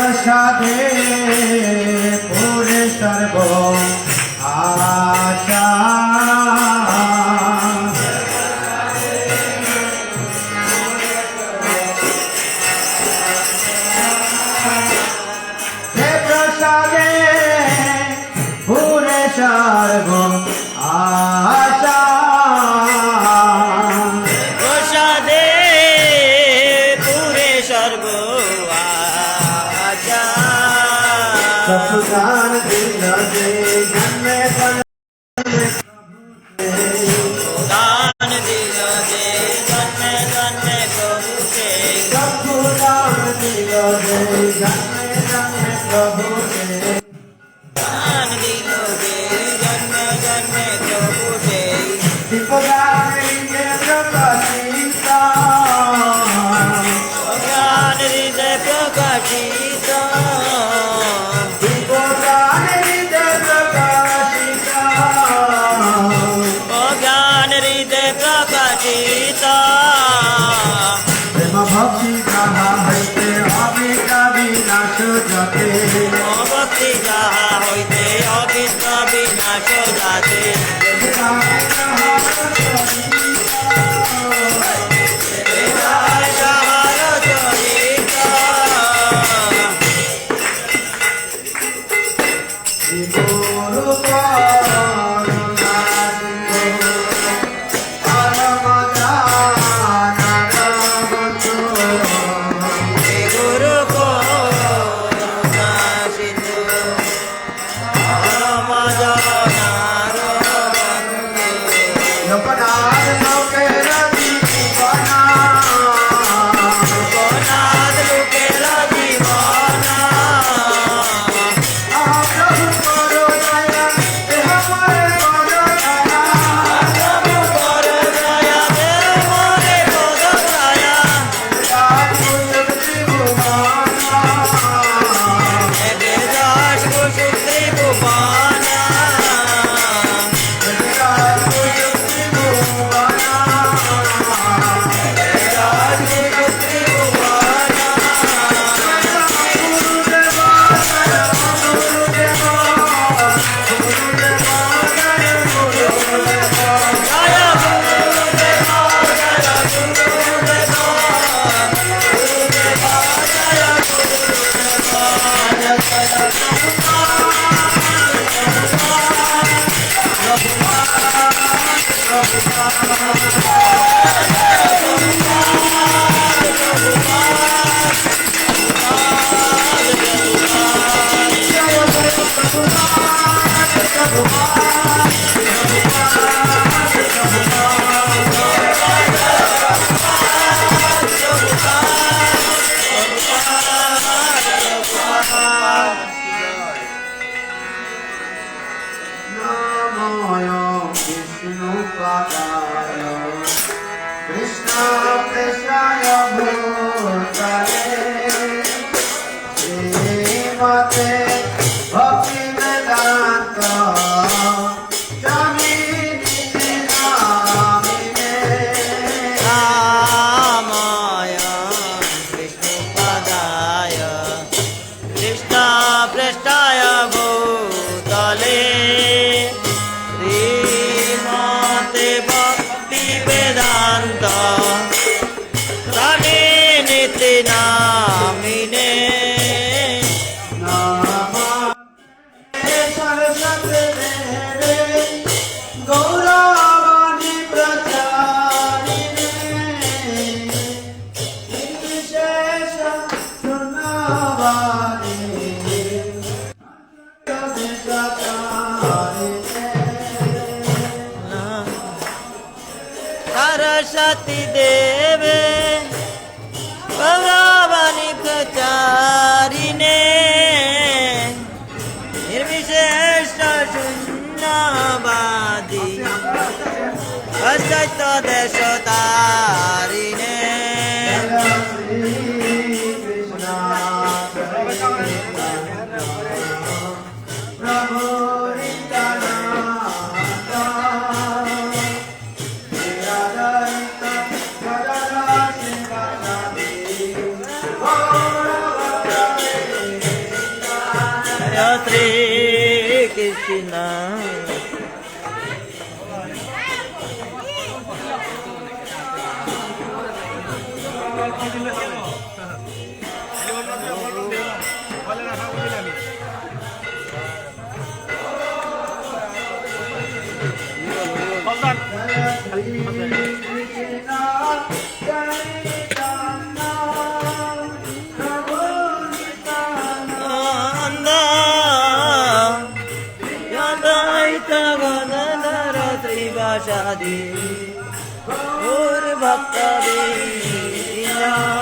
প্রসাদে পুরে সর্ব আশা হে প্রসাদে পুরে সর্ব আশা প্রসাদে পুরে সর্ব আশা সপ্তান দিল যে জন্মে দান দিল যে জন্মে জন্মে প্রভুকে সপ্তান দিল যে জন্মে জন্মে প্রভুকে দান দিল যে জন্মে জন্মে প্রভুকে দীপদানে প্রকাশিত অজ্ঞান হৃদয় প্রকাশিত দীপদানে প্রকাশিত অজ্ঞান হৃদয় প্রকাশিত প্রেম ভক্তি যাহা হইতে অবিদ্য বিনাশ যতে ভক্তি যাহা হইতে অবিদ্য বিনাশ যাতে যাহার চরিত গুরু করুণা গুরু করুণা সিন্ধু পরম জগন্নাথ বন্দে। লোকনাথ লোকের জীবনা লোকনাথ লোকের জীবন প্রভু করো দয়া দেহ মরে করো দয়া প্রভু কর দয়া দেব মোরে পদ দয়া এবে দাস কুসুম ত্রিভুবন দাস কুসুম ত্রিভুবন জয় গুরুদেব জয় গুরুদেব গুরুদেব জয় কৃষ্ণ কৃষ্ণায় ভূতলে শ্রীমতে ভক্তি বেদান্ত স্বামী নিধি নামিনে রামায় কৃষ্ণপদায় কৃষ্ণ পৃষ্ঠায় ভূতলে শ্রীমতে ভক্তি বেদান্ত স্বামী নীতি নামিনে সরস্বতী দেবে গৌরবাণী প্রচারিণে নির্বিশেষ শূন্যবাণী सरस्वती देवे गौरवाणी प्रचारिणे निर्विशेष शून्यवादी अद्वैत देशतारिणे प्रभु Shri Krishna. Shadi, Ur Bhakta Vina.